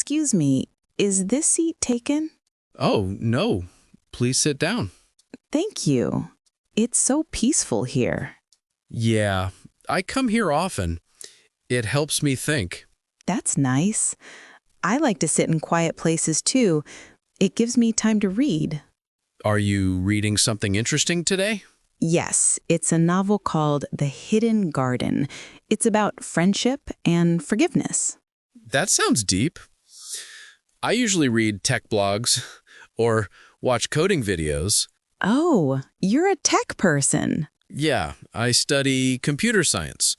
Excuse me, is this seat taken? Oh, no. Please sit down. Thank you. It's so peaceful here. Yeah, I come here often. It helps me think. That's nice. I like to sit in quiet places too. It gives me time to read. Are you reading something interesting today? Yes, it's a novel called The Hidden Garden. It's about friendship and forgiveness. That sounds deep. I usually read tech blogs or watch coding videos. Oh, you're a tech person. Yeah, I study computer science.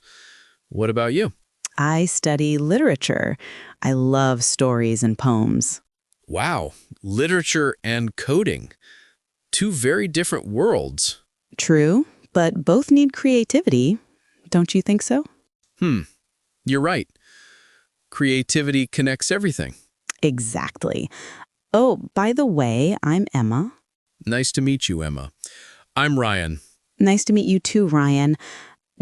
What about you? I study literature. I love stories and poems. Wow, literature and coding. Two very different worlds. True, but both need creativity. Don't you think so? You're right. Creativity connects everything. Exactly. Oh, by the way, I'm Emma. Nice to meet you, Emma. I'm Ryan. Nice to meet you too, Ryan.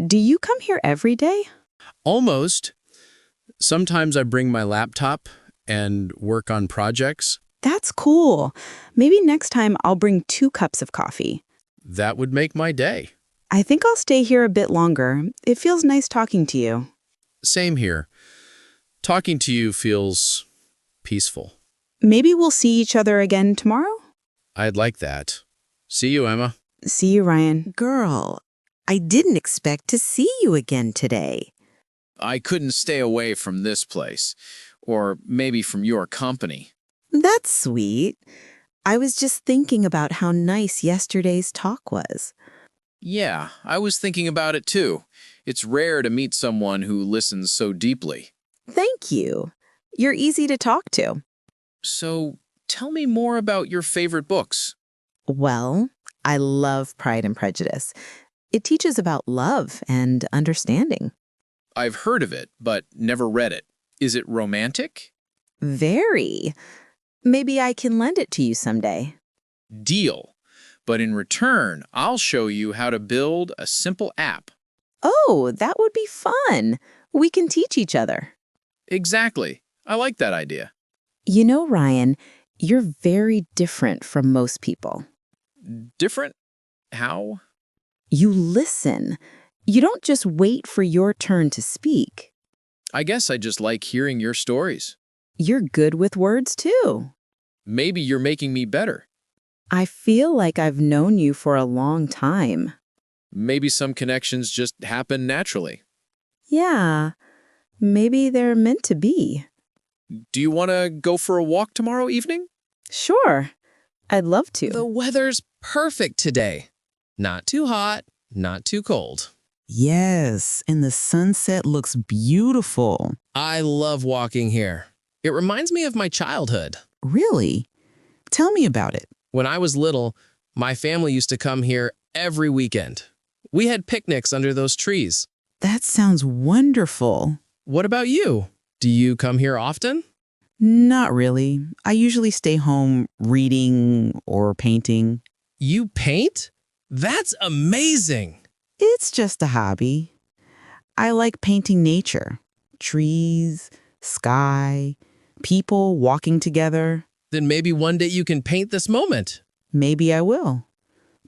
Do you come here every day? Almost. Sometimes I bring my laptop and work on projects. That's cool. Maybe next time I'll bring 2 cups of coffee. That would make my day. I think I'll stay here a bit longer. It feels nice talking to you. Same here. Talking to you feels peaceful. Maybe we'll see each other again tomorrow? I'd like that. See you, Emma. See you, Ryan. Girl, I didn't expect to see you again today. I couldn't stay away from this place, or maybe from your company. That's sweet. I was just thinking about how nice yesterday's talk was. Yeah, I was thinking about it too. It's rare to meet someone who listens so deeply. Thank you. You're easy to talk to. So, tell me more about your favorite books. Well, I love Pride and Prejudice. It teaches about love and understanding. I've heard of it, but never read it. Is it romantic? Very. Maybe I can lend it to you someday. Deal. But in return, I'll show you how to build a simple app. Oh, that would be fun. We can teach each other. Exactly. I like that idea. You know, Ryan, you're very different from most people. Different? How? You listen. You don't just wait for your turn to speak. I guess I just like hearing your stories. You're good with words, too. Maybe you're making me better. I feel like I've known you for a long time. Maybe some connections just happen naturally. Yeah, maybe they're meant to be. Do you want to go for a walk tomorrow evening? Sure, I'd love to. The weather's perfect today. Not too hot, not too cold. Yes, and the sunset looks beautiful. I love walking here. It reminds me of my childhood. Really? Tell me about it. When I was little, my family used to come here every weekend. We had picnics under those trees. That sounds wonderful. What about you? Do you come here often? Not really. I usually stay home reading or painting. You paint? That's amazing! It's just a hobby. I like painting nature. Trees, sky, people walking together. Then maybe one day you can paint this moment. Maybe I will.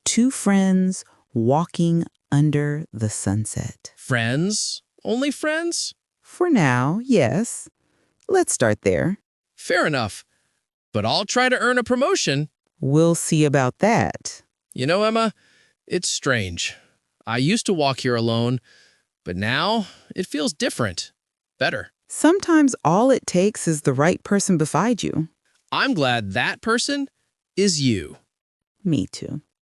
2 friends walking under the sunset. Friends? Only friends? For now, yes. Let's start there. Fair enough. But I'll try to earn a promotion. We'll see about that. You know, Emma, it's strange. I used to walk here alone, but now it feels different. Better. Sometimes all it takes is the right person beside you. I'm glad that person is you. Me too.